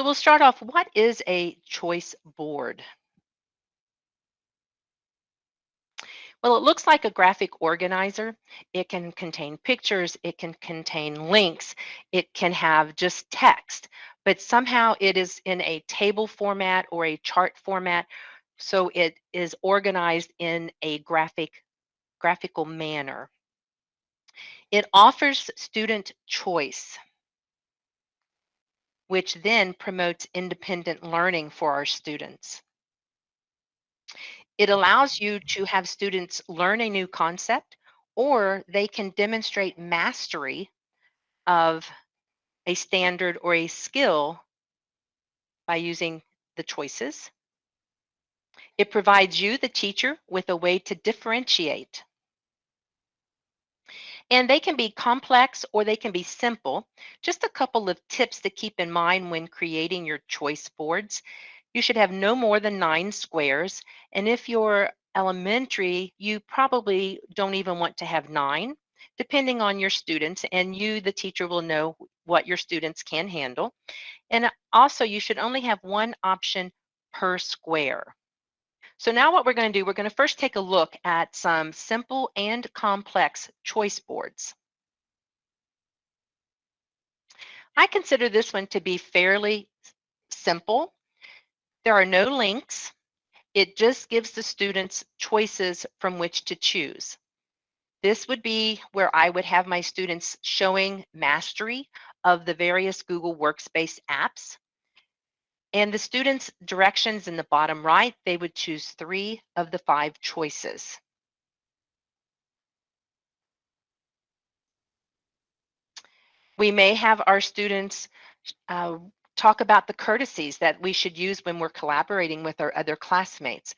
So we'll start off, what is a choice board? Well, it looks like a graphic organizer. It can contain pictures, it can contain links, it can have just text, but somehow it is in a table format or a chart format, so it is organized in a graphical manner. It offers student choice, which then promotes independent learning for our students. It allows you to have students learn a new concept, or they can demonstrate mastery of a standard or a skill by using the choices. It provides you, the teacher, with a way to differentiate. And they can be complex or they can be simple. Just a couple of tips to keep in mind when creating your choice boards. You should have no more than 9 squares. And if you're elementary, you probably don't even want to have 9, depending on your students. And you, the teacher, will know what your students can handle. And also, you should only have one option per square. So now what we're going to do, we're going to first take a look at some simple and complex choice boards. I consider this one to be fairly simple. There are no links. It just gives the students choices from which to choose. This would be where I would have my students showing mastery of the various Google Workspace apps. And the students' directions in the bottom right, they would choose 3 of the 5 choices. We may have our students uh, talk about the courtesies that we should use when we're collaborating with our other classmates.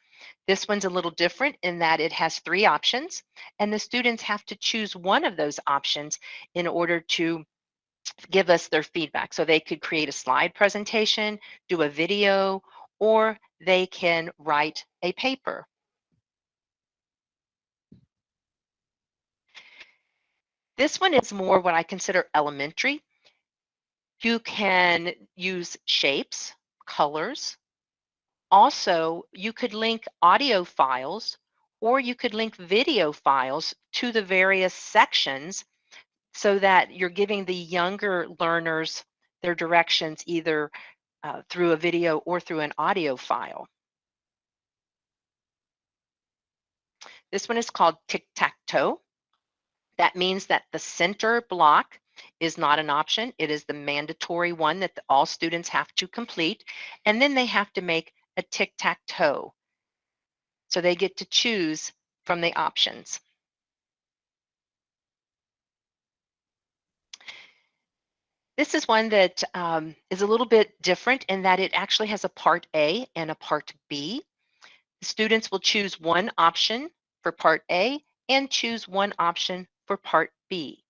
This one's a little different in that it has 3 options, and the students have to choose one of those options in order to give us their feedback. So they could create a slide presentation, do a video, or they can write a paper. This one is more what I consider elementary. You can use shapes, colors. Also, you could link audio files or you could link video files to the various sections so that you're giving the younger learners their directions either through a video or through an audio file. This one is called tic-tac-toe. That means that the center block is not an option. It is the mandatory one that all students have to complete. And then they have to make a tic-tac-toe. So they get to choose from the options. This is one that is a little bit different in that it actually has a part A and a part B. The students will choose one option for part A and choose one option for part B.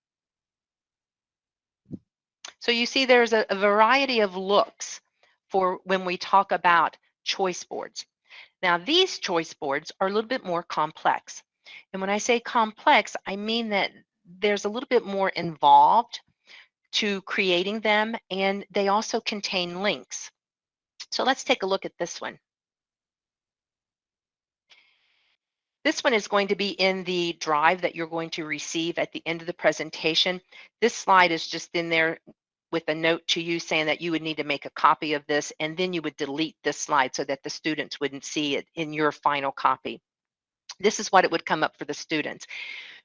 So you see there's a variety of looks for when we talk about choice boards. Now these choice boards are a little bit more complex. And when I say complex, I mean that there's a little bit more involved to creating them, and they also contain links. So let's take a look at this one. This one is going to be in the drive that you're going to receive at the end of the presentation. This slide is just in there with a note to you saying that you would need to make a copy of this, and then you would delete this slide so that the students wouldn't see it in your final copy. This is what it would come up for the students.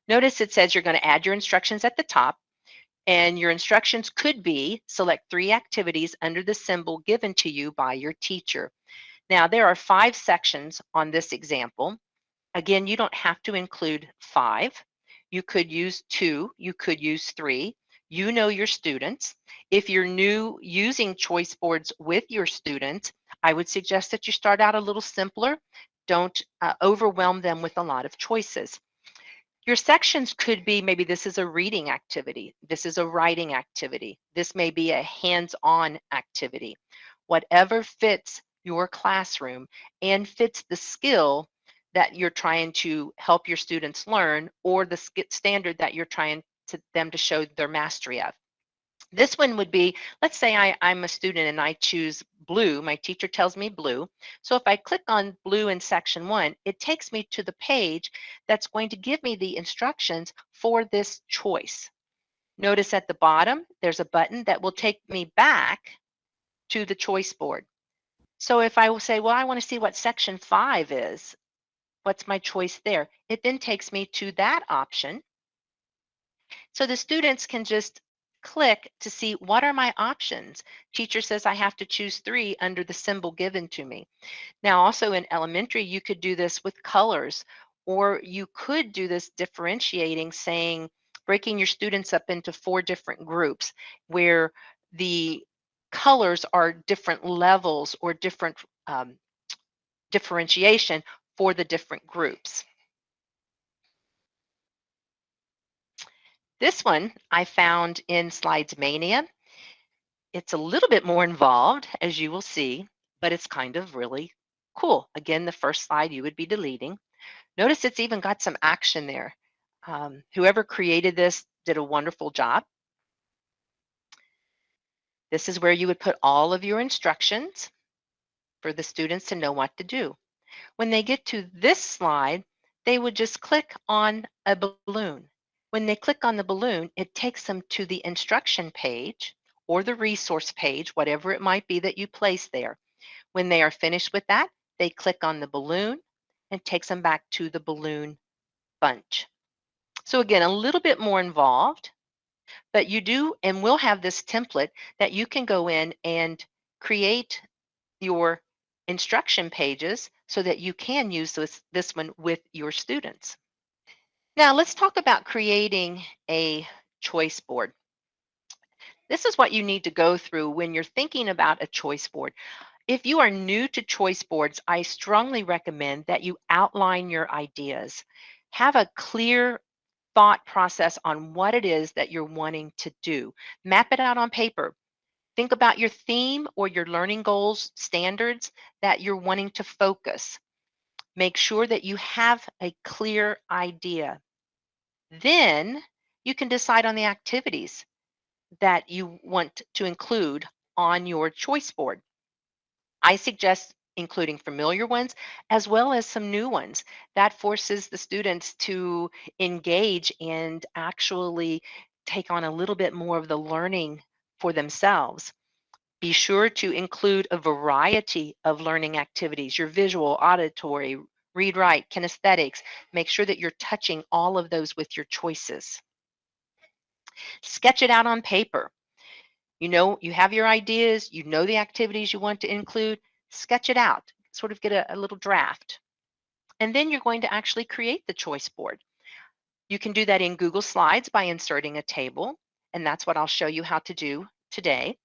Notice it says you're going to add your instructions at the top, and your instructions could be select 3 activities under the symbol given to you by your teacher. Now, there are 5 sections on this example. Again, you don't have to include 5. You could use 2, you could use 3. You know your students. If you're new using choice boards with your students, I would suggest that you start out a little simpler. Don't overwhelm them with a lot of choices. Your sections could be, maybe this is a reading activity, this is a writing activity, this may be a hands-on activity. Whatever fits your classroom and fits the skill that you're trying to help your students learn or the standard that you're trying them to show their mastery of. This one would be, let's say I'm a student and I choose blue. My teacher tells me blue. So if I click on blue in section 1, it takes me to the page that's going to give me the instructions for this choice. Notice at the bottom, there's a button that will take me back to the choice board. So if I will say, well, I want to see what section 5 is, what's my choice there? It then takes me to that option. So the students can just click to see what are my options. Teacher says I have to choose 3 under the symbol given to me. Now, also in elementary, you could do this with colors, or you could do this differentiating, saying, breaking your students up into 4 different groups where the colors are different levels or different differentiation for the different groups. This one I found in Slides Mania. It's a little bit more involved, as you will see, but it's kind of really cool. Again, the first slide you would be deleting. Notice it's even got some action there. Whoever created this did a wonderful job. This is where you would put all of your instructions for the students to know what to do. When they get to this slide, they would just click on a balloon. When they click on the balloon, it takes them to the instruction page or the resource page, whatever it might be that you place there. When they are finished with that, they click on the balloon and takes them back to the balloon bunch. So again, a little bit more involved, but you do and will have this template that you can go in and create your instruction pages so that you can use this one with your students. Now let's talk about creating a choice board. This is what you need to go through when you're thinking about a choice board. If you are new to choice boards, I strongly recommend that you outline your ideas. Have a clear thought process on what it is that you're wanting to do. Map it out on paper. Think about your theme or your learning goals, standards that you're wanting to focus. Make sure that you have a clear idea. Then you can decide on the activities that you want to include on your choice board. I suggest including familiar ones as well as some new ones. That forces the students to engage and actually take on a little bit more of the learning for themselves. Be sure to include a variety of learning activities, your visual, auditory, read, write, kinesthetics. Make sure that you're touching all of those with your choices. Sketch it out on paper. You know, you have your ideas, you know the activities you want to include, sketch it out, sort of get a little draft. And then you're going to actually create the choice board. You can do that in Google Slides by inserting a table, and that's what I'll show you how to do today.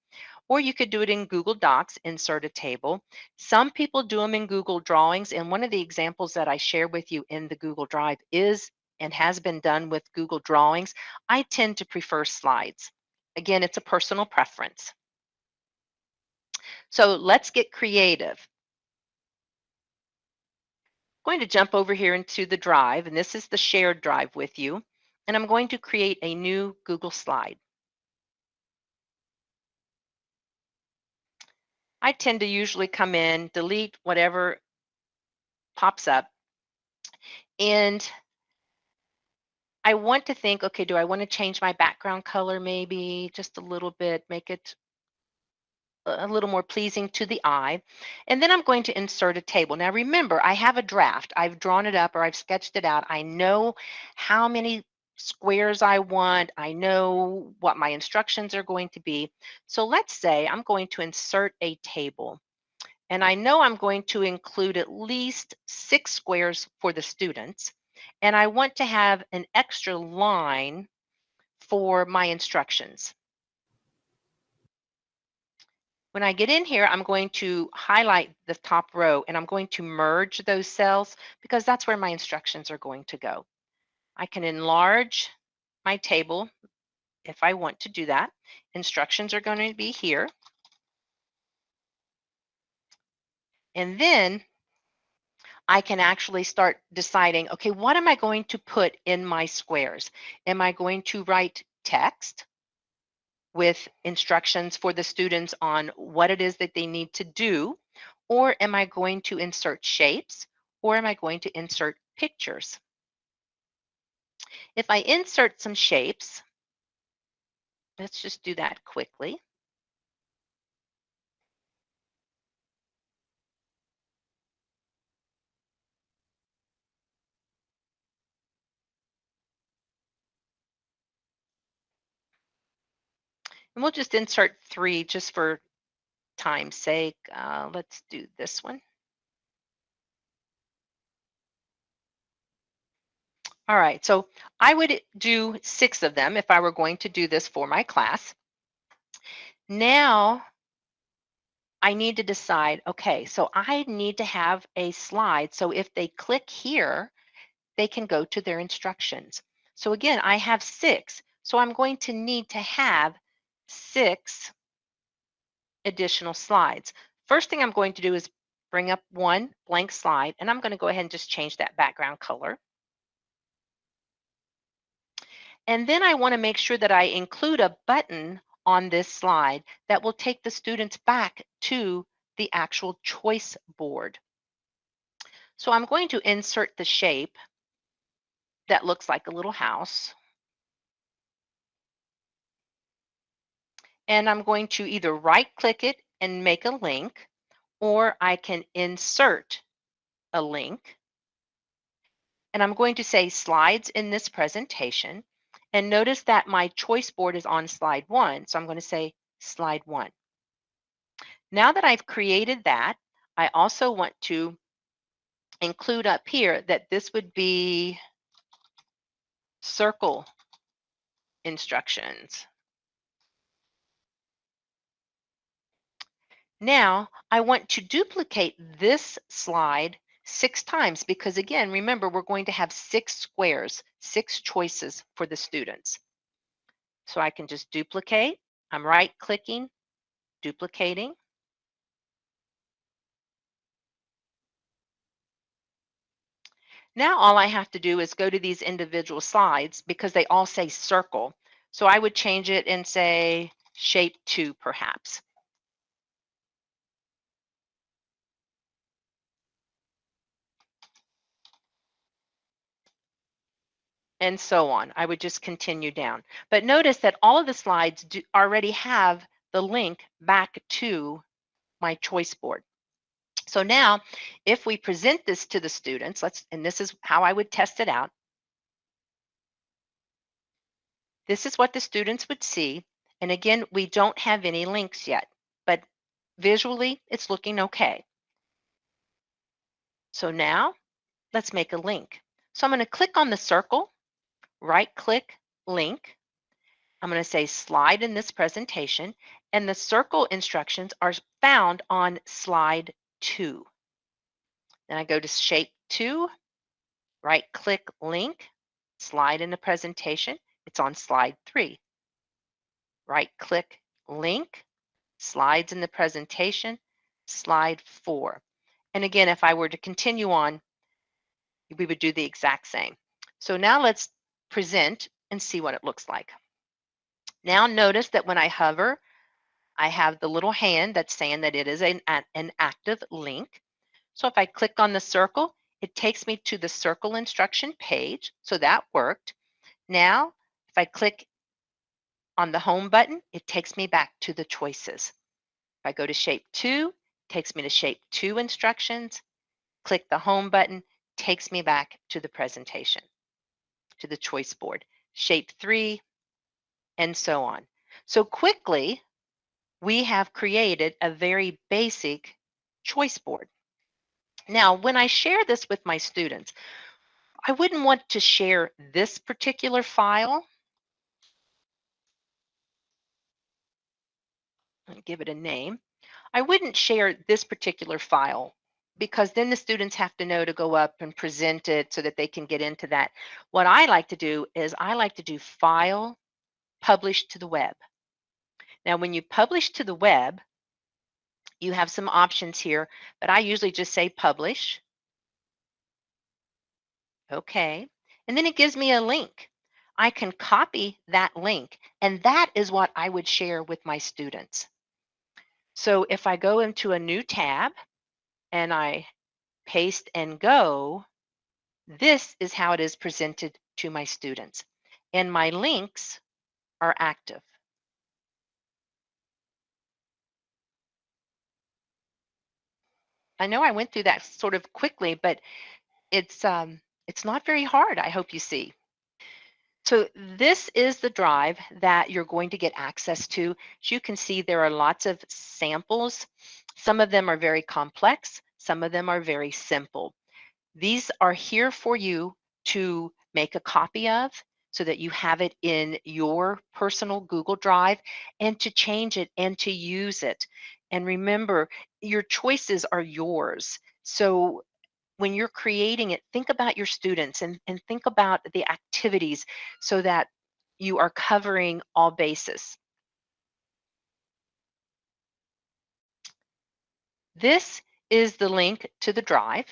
Or you could do it in Google Docs, insert a table. Some people do them in Google Drawings, and one of the examples that I share with you in the Google Drive is and has been done with Google Drawings. I tend to prefer slides. Again, it's a personal preference. So let's get creative. I'm going to jump over here into the Drive, and this is the shared drive with you, and I'm going to create a new Google slide. I tend to usually come in, delete whatever pops up, and I want to think, okay, do I want to change my background color maybe just a little bit, make it a little more pleasing to the eye. And then I'm going to insert a table. Now remember, I have a draft. I've drawn it up or I've sketched it out. I know how many squares I want. I know what my instructions are going to be. So let's say I'm going to insert a table. And I know I'm going to include at least 6 squares for the students. And I want to have an extra line for my instructions. When I get in here, I'm going to highlight the top row and I'm going to merge those cells because that's where my instructions are going to go. I can enlarge my table if I want to do that. Instructions are going to be here. And then I can actually start deciding, okay, what am I going to put in my squares? Am I going to write text? with instructions for the students on what it is that they need to do? Or am I going to insert shapes? Or am I going to insert pictures? If I insert some shapes, let's just do that quickly. And we'll just insert 3 just for time's sake. Let's do this one. All right, so I would do 6 of them if I were going to do this for my class. Now I need to decide, okay, so I need to have a slide. So if they click here, they can go to their instructions. So again, I have 6. So I'm going to need to have 6 additional slides. First thing I'm going to do is bring up one blank slide, and I'm going to go ahead and just change that background color. And then I want to make sure that I include a button on this slide that will take the students back to the actual choice board. So I'm going to insert the shape that looks like a little house. And I'm going to either right click it and make a link, or I can insert a link. And I'm going to say slides in this presentation. And notice that my choice board is on slide 1. So I'm going to say slide 1. Now that I've created that, I also want to include up here that this would be circle instructions. Now I want to duplicate this slide 6 times because again, remember, we're going to have 6 squares, 6 choices for the students. So I can just duplicate. I'm right clicking, duplicating. Now all I have to do is go to these individual slides because they all say circle. So I would change it and say shape 2 perhaps. And so on. I would just continue down. But notice that all of the slides already have the link back to my choice board. So now if we present this to the students, and this is how I would test it out. This is what the students would see. And again, we don't have any links yet, but visually it's looking okay. So now let's make a link. So I'm going to click on the circle, right click, link. I'm going to say slide in this presentation, and the circle instructions are found on slide 2. Then I go to shape 2, right click, link, slide in the presentation. It's on slide 3. Right click, link, slides in the presentation, slide 4. And again, if I were to continue on, we would do the exact same. So now let's present and see what it looks like. Now notice that when I hover, I have the little hand that's saying that it is an active link. So if I click on the circle, it takes me to the circle instruction page. So that worked. Now, if I click on the home button, it takes me back to the choices. If I go to shape 2, it takes me to shape 2 instructions. Click the home button, takes me back to the presentation, to the choice board. Shape 3, and so on. So quickly, we have created a very basic choice board. Now, when I share this with my students, I wouldn't want to share this particular file. I'll give it a name. I wouldn't share this particular file because then the students have to know to go up and present it so that they can get into that. What I like to do is I like to do file, publish to the web. Now, when you publish to the web, you have some options here, but I usually just say publish. Okay. And then it gives me a link. I can copy that link, and that is what I would share with my students. So if I go into a new tab and I paste and go, this is how it is presented to my students. And my links are active. I know I went through that sort of quickly, but it's not very hard, I hope you see. So this is the drive that you're going to get access to. As you can see, there are lots of samples. Some of them are very complex. Some of them are very simple. These are here for you to make a copy of so that you have it in your personal Google Drive and to change it and to use it. And remember, your choices are yours. So when you're creating it, think about your students and think about the activities so that you are covering all bases. This is the link to the drive.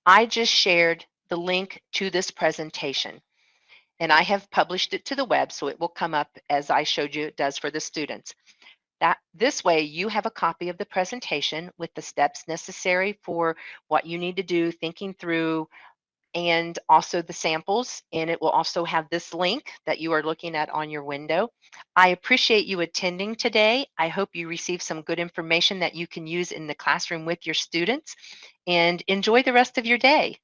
I just shared the link to this presentation and I have published it to the web so it will come up as I showed you it does for the students. That this way you have a copy of the presentation with the steps necessary for what you need to do, thinking through, and also the samples, and it will also have this link that you are looking at on your window. I appreciate you attending today. I hope you receive some good information that you can use in the classroom with your students, and enjoy the rest of your day.